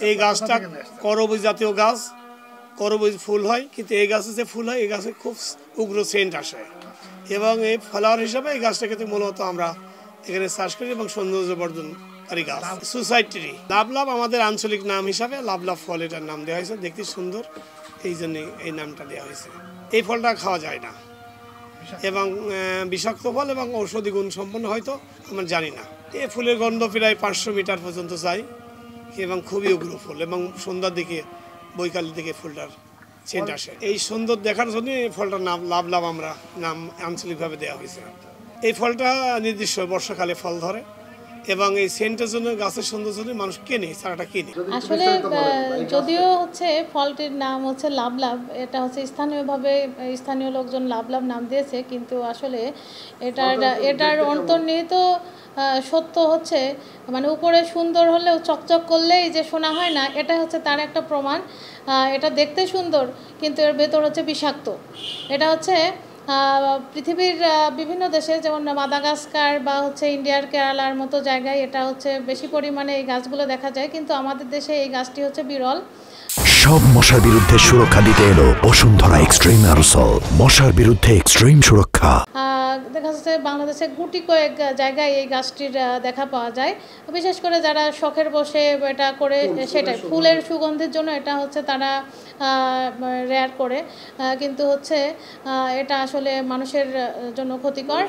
এই গাছটা করবী জাতীয় গাছ, করবী ফুল হয়, কিন্তু এই গাছে যে ফুল হয় এই গাছে খুব উগ্র সেন্ট আসে এবং এই ফ্লাওয়ার হিসাবে এই গাছটাকে মূলত আমরা এখানে চাষ করি এবং সৌন্দর্য বর্ধনকারী গাছ। সুসাইড ট্রি, লাভলাভ আমাদের আঞ্চলিক নাম হিসাবে লাভলাভ ফল এটার নাম দেওয়া হয়েছে, দেখতে সুন্দর এই জন্য এই নামটা দেওয়া হয়েছে। এই ফলটা খাওয়া যায় না এবং বিষাক্ত ফল এবং ঔষধি গুণ সম্পন্ন হয়তো আমরা জানি না। এই ফুলের গন্ধ প্রায় 500 মিটার পর্যন্ত যায় এবং খুবই উগ্র ফুল এবং সন্ধ্যার দিকে বৈকালের দিকে ফুলটার সেন্ট আসে। এই সুন্দর দেখার জন্য এই ফলটার নাম লাভলাভ আমরা নাম আঞ্চলিকভাবে দেওয়া হয়েছে। এই ফলটা নির্দিষ্ট বর্ষাকালে ফল ধরে এবং এই সেন্টের জন্য গাছের সৌন্দর্যের জন্য মানুষ কেনে, চারাটা কিনে। আসলে যদিও হচ্ছে ফলটির নাম হচ্ছে লাভলাভ, এটা হচ্ছে স্থানীয়ভাবে স্থানীয় লোকজন লাভলাভ নাম দিয়েছে, কিন্তু আসলে এটার অন্তর্নিহিত সত্য হচ্ছে মানে উপরে সুন্দর হলেও চকচক করলেই যে শোনা হয় না, এটা হচ্ছে তার একটা প্রমাণ। এটা দেখতে সুন্দর কিন্তু এর ভেতর হচ্ছে বিষাক্ত। এটা হচ্ছে পৃথিবীর বিভিন্ন দেশে যেমন মাদাগাস্কার বা হচ্ছে ইন্ডিয়ার কেরালার মতো জায়গায় এটা হচ্ছে বেশি পরিমাণে এই গাছগুলো দেখা যায়, কিন্তু আমাদের দেশে এই গাছটি হচ্ছে বিরল। সব মশার বিরুদ্ধে সুরক্ষা দিতে এলো বসুন্ধরা এক্সট্রিম অ্যারোসল, মশার বিরুদ্ধে এক্সট্রিম সুরক্ষা। দেখা যাচ্ছে বাংলাদেশে গুটি কয়েক জায়গায় এই গাছটির দেখা পাওয়া যায়, বিশেষ করে যারা শখের বসে এটা করে, সেটাই ফুলের সুগন্ধের জন্য এটা হচ্ছে তারা রেয়ার করে, কিন্তু হচ্ছে এটা আসলে মানুষের জন্য ক্ষতিকর।